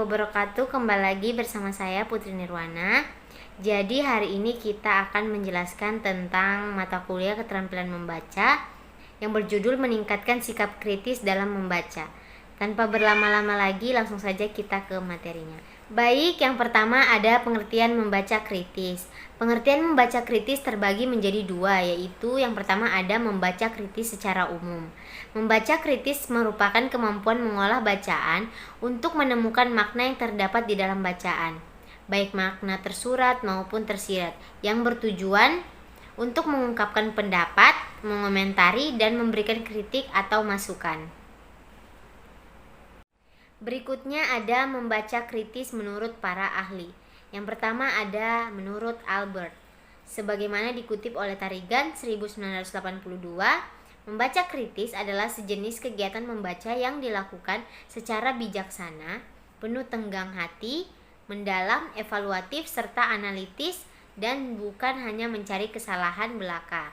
wabarakatuh. Kembali lagi bersama saya Putri Nirwana. Jadi hari ini kita akan menjelaskan tentang mata kuliah keterampilan membaca yang berjudul meningkatkan sikap kritis dalam membaca. Tanpa berlama-lama lagi, langsung saja kita ke materinya. Baik, yang pertama ada pengertian membaca kritis. Pengertian membaca kritis terbagi menjadi dua, yaitu yang pertama ada membaca kritis secara umum. Membaca kritis merupakan kemampuan mengolah bacaan untuk menemukan makna yang terdapat di dalam bacaan, baik makna tersurat maupun tersirat, yang bertujuan untuk mengungkapkan pendapat, mengomentari, dan memberikan kritik atau masukan. Berikutnya ada membaca kritis menurut para ahli. Yang pertama ada menurut Albert. Sebagaimana dikutip oleh Tarigan 1982, membaca kritis adalah sejenis kegiatan membaca yang dilakukan secara bijaksana, penuh tenggang hati, mendalam, evaluatif, serta analitis, dan bukan hanya mencari kesalahan belaka.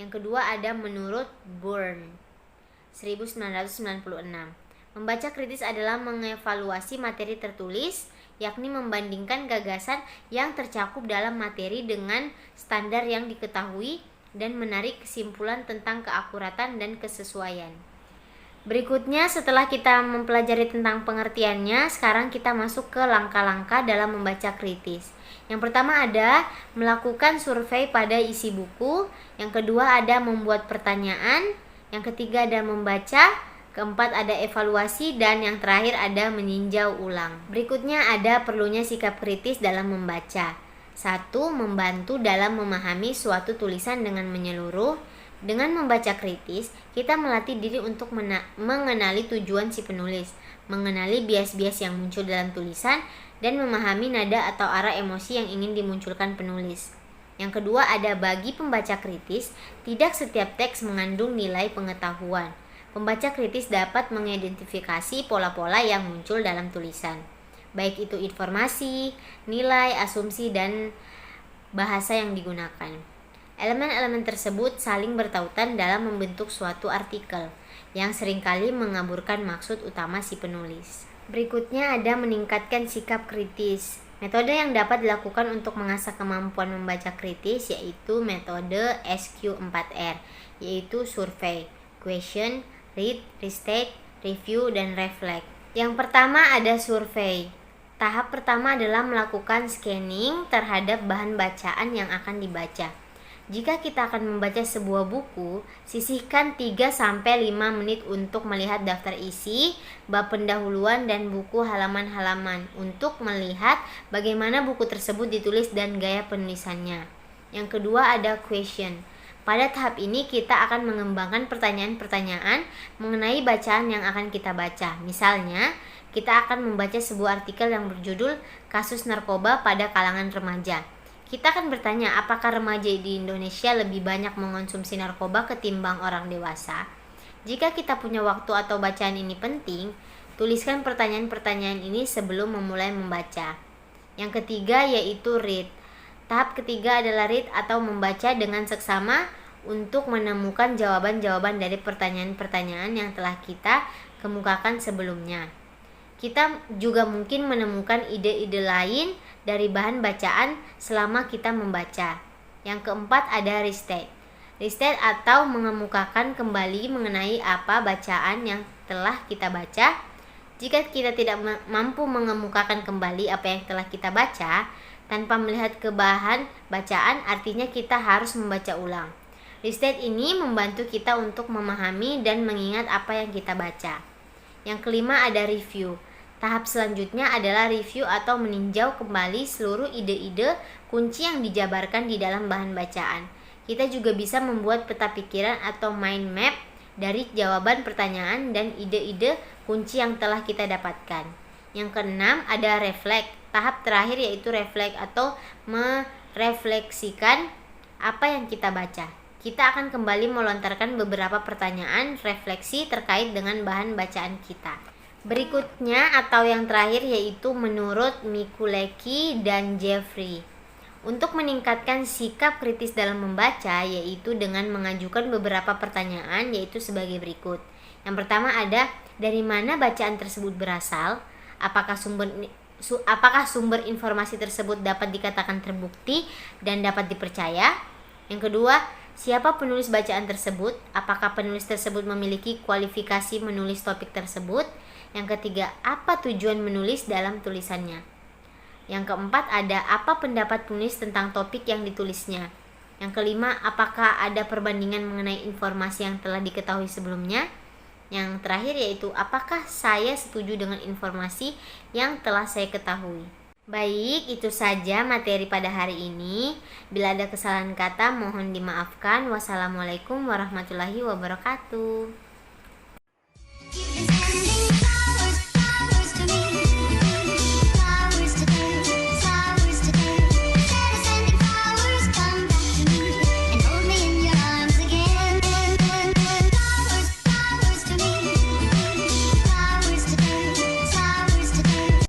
Yang kedua ada menurut Bourne 1996. Membaca kritis adalah mengevaluasi materi tertulis, yakni membandingkan gagasan yang tercakup dalam materi dengan standar yang diketahui dan menarik kesimpulan tentang keakuratan dan kesesuaian. Berikutnya, setelah kita mempelajari tentang pengertiannya, sekarang kita masuk ke langkah-langkah dalam membaca kritis. Yang pertama ada melakukan survei pada isi buku, yang kedua ada membuat pertanyaan, yang ketiga ada membaca, keempat ada evaluasi, dan yang terakhir ada meninjau ulang. Berikutnya ada perlunya sikap kritis dalam membaca. 1. Membantu dalam memahami suatu tulisan dengan menyeluruh. Dengan membaca kritis, kita melatih diri untuk mengenali tujuan si penulis, mengenali bias-bias yang muncul dalam tulisan, dan memahami nada atau arah emosi yang ingin dimunculkan penulis. Yang kedua ada bagi pembaca kritis, tidak setiap teks mengandung nilai pengetahuan. Pembaca kritis dapat mengidentifikasi pola-pola yang muncul dalam tulisan, baik itu informasi, nilai, asumsi, dan bahasa yang digunakan. Elemen-elemen tersebut saling bertautan dalam membentuk suatu artikel yang seringkali mengaburkan maksud utama si penulis. Berikutnya ada meningkatkan sikap kritis. Metode yang dapat dilakukan untuk mengasah kemampuan membaca kritis yaitu metode SQ4R, yaitu survei, question, read, restate, review, dan reflect. Yang pertama ada survei. Tahap pertama adalah melakukan scanning terhadap bahan bacaan yang akan dibaca. Jika kita akan membaca sebuah buku, sisihkan 3-5 menit untuk melihat daftar isi, bab pendahuluan, dan buku halaman-halaman untuk melihat bagaimana buku tersebut ditulis dan gaya penulisannya. Yang kedua ada question. Pada tahap ini kita akan mengembangkan pertanyaan-pertanyaan mengenai bacaan yang akan kita baca. Misalnya, kita akan membaca sebuah artikel yang berjudul Kasus Narkoba pada Kalangan Remaja. Kita akan bertanya apakah remaja di Indonesia lebih banyak mengonsumsi narkoba ketimbang orang dewasa. Jika kita punya waktu atau bacaan ini penting, tuliskan pertanyaan-pertanyaan ini sebelum memulai membaca. Yang ketiga yaitu read. Tahap ketiga adalah read atau membaca dengan seksama untuk menemukan jawaban-jawaban dari pertanyaan-pertanyaan yang telah kita kemukakan sebelumnya. Kita juga mungkin menemukan ide-ide lain dari bahan bacaan selama kita membaca. Yang keempat ada restate. Restate atau mengemukakan kembali mengenai apa bacaan yang telah kita baca. Jika kita tidak mampu mengemukakan kembali apa yang telah kita baca tanpa melihat ke bahan bacaan, artinya kita harus membaca ulang. Restate ini membantu kita untuk memahami dan mengingat apa yang kita baca. Yang kelima ada review. Tahap selanjutnya adalah review atau meninjau kembali seluruh ide-ide kunci yang dijabarkan di dalam bahan bacaan. Kita juga bisa membuat peta pikiran atau mind map dari jawaban pertanyaan dan ide-ide kunci yang telah kita dapatkan. Yang keenam ada reflect. Tahap terakhir yaitu reflect atau merefleksikan apa yang kita baca. Kita akan kembali melontarkan beberapa pertanyaan refleksi terkait dengan bahan bacaan kita. Berikutnya atau yang terakhir yaitu menurut Mikulecki dan Jeffrey. Untuk meningkatkan sikap kritis dalam membaca yaitu dengan mengajukan beberapa pertanyaan yaitu sebagai berikut. Yang pertama ada dari mana bacaan tersebut berasal? apakah sumber informasi tersebut dapat dikatakan terbukti dan dapat dipercaya. Yang kedua, siapa penulis bacaan tersebut? Apakah penulis tersebut memiliki kualifikasi menulis topik tersebut? Yang ketiga, apa tujuan menulis dalam tulisannya? Yang keempat, ada apa pendapat penulis tentang topik yang ditulisnya? Yang kelima, apakah ada perbandingan mengenai informasi yang telah diketahui sebelumnya? Yang terakhir yaitu, apakah saya setuju dengan informasi yang telah saya ketahui? Baik, itu saja materi pada hari ini. Bila ada kesalahan kata, mohon dimaafkan. Wassalamualaikum warahmatullahi wabarakatuh.